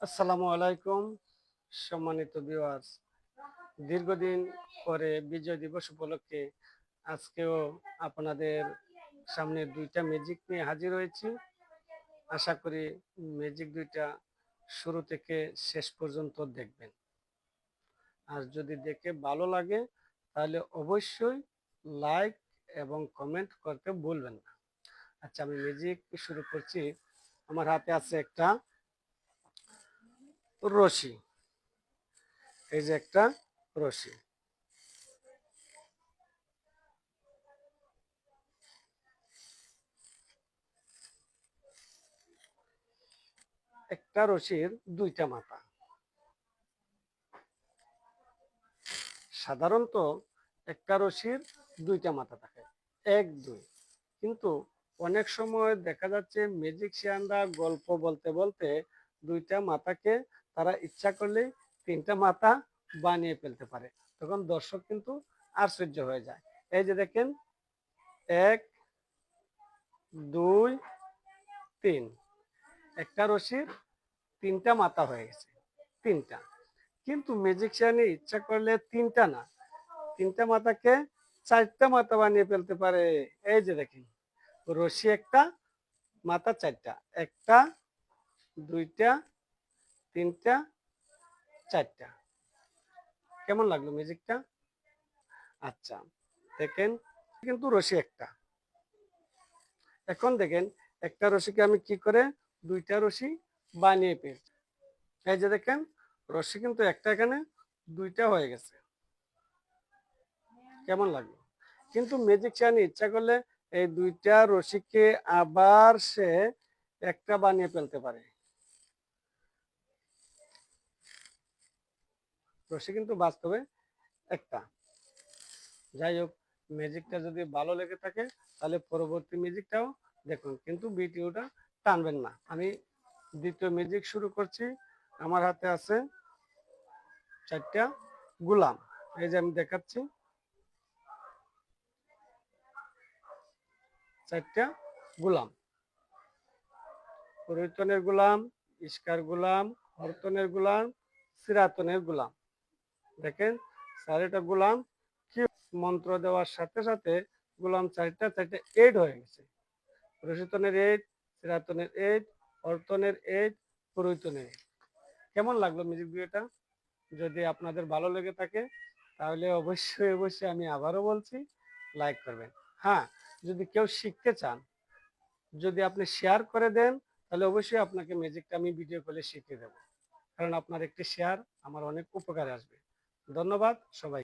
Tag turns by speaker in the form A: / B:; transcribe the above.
A: আসসালামু আলাইকুম, সম্মানিত ভিউয়ার্স। দীর্ঘদিন পরে বিজয় দিবস উপলক্ষে আজকেও আপনাদের সামনে দুইটা ম্যাজিক নিয়ে হাজির হয়েছি। আশা করি ম্যাজিক দুইটা শুরু থেকে শেষ পর্যন্ত দেখবেন। আর যদি দেখে ভালো লাগে তাহলে অবশ্যই লাইক এবং কমেন্ট করতে ভুলবেন না। আচ্ছা, আমি ম্যাজিক শুরু করছি। আমার হাতে আছে একটা রশি। এই যে একটা রশি। একটা রশির দুইটা মাথা। সাধারণত একটা রশির দুইটা মাথা থাকে, এক দুই। কিন্তু অনেক সময় দেখা যাচ্ছে ম্যাজিকশিয়ানরা গল্প বলতে বলতে দুইটা মাথাকে তারা ইচ্ছা করলে তিনটা মাথা বানিয়ে ফেলতে পারে। তখন দর্শক কিন্তু আশ্চর্য হয়ে যায়। এই যে দেখেন, এক, দুই, তিন। একটা রশির তিনটা মাথা হয়ে গেছে, তিনটা। কিন্তু ম্যাজিকশিয়ানে ইচ্ছা করলে তিনটা না, তিনটা মাথাকে চারটা মাথা বানিয়ে ফেলতে পারে। এই যে দেখেন, রশি একটা, মাথা চারটা। একটা, দুইটা, তিনটা, চারটা। কেমন লাগলো ম্যাজিকটা? আচ্ছা, দেখেন, কিন্তু রশি একটা। এখন দেখেন, একটা রশিকে আমি কি করে দুইটা রশি বানিয়ে পেয়েছি। এই যে দেখেন, রশি কিন্তু একটা, এখানে দুইটা হয়ে গেছে। কেমন লাগলো? কিন্তু ম্যাজিকশিয়ান ইচ্ছা করলে এই দুইটা রশিকে আবার সে একটা বানিয়ে ফেলতে পারে। রশি কিন্তু বাস্তবে একটা। যাই হোক, ম্যাজিকটা যদি ভালো লেগে থাকে তাহলে পরবর্তী ম্যাজিকটাও দেখুন, কিন্তু ভিডিওটা টানবেন না। আমি দ্বিতীয় ম্যাজিক শুরু করছি। আমার হাতে আছে চারটা গোলাম। এই যে আমি দেখাচ্ছি, চারটা গোলাম। পুরাতনের গোলাম, ইস্কার গোলাম, হরতনের গোলাম, সিরাতনের গোলাম। দেখেন, চারটা গোলাম কি মন্ত্র দেওয়ার সাথে সাথে গোলাম চারটা চারটা এড হয়ে গেছে। রশিতনের এইট, সিরাতনের এইট, হরতনের এইট, পুরোহিতনের এইট। কেমন লাগলো মিউজিক ভিডিওটা? যদি আপনাদের ভালো লেগে থাকে তাহলে অবশ্যই অবশ্যই আমি আবারও বলছি, লাইক করবেন। হ্যাঁ, যদি কেউ শিখতে চান, যদি আপনি শেয়ার করে দেন, তাহলে অবশ্যই আপনাকে ম্যাজিকটা আমি ভিডিও কলে শিখিয়ে দেবো। কারণ আপনার একটি শেয়ার আমার অনেক উপকারে আসবে। ধন্যবাদ সবাই।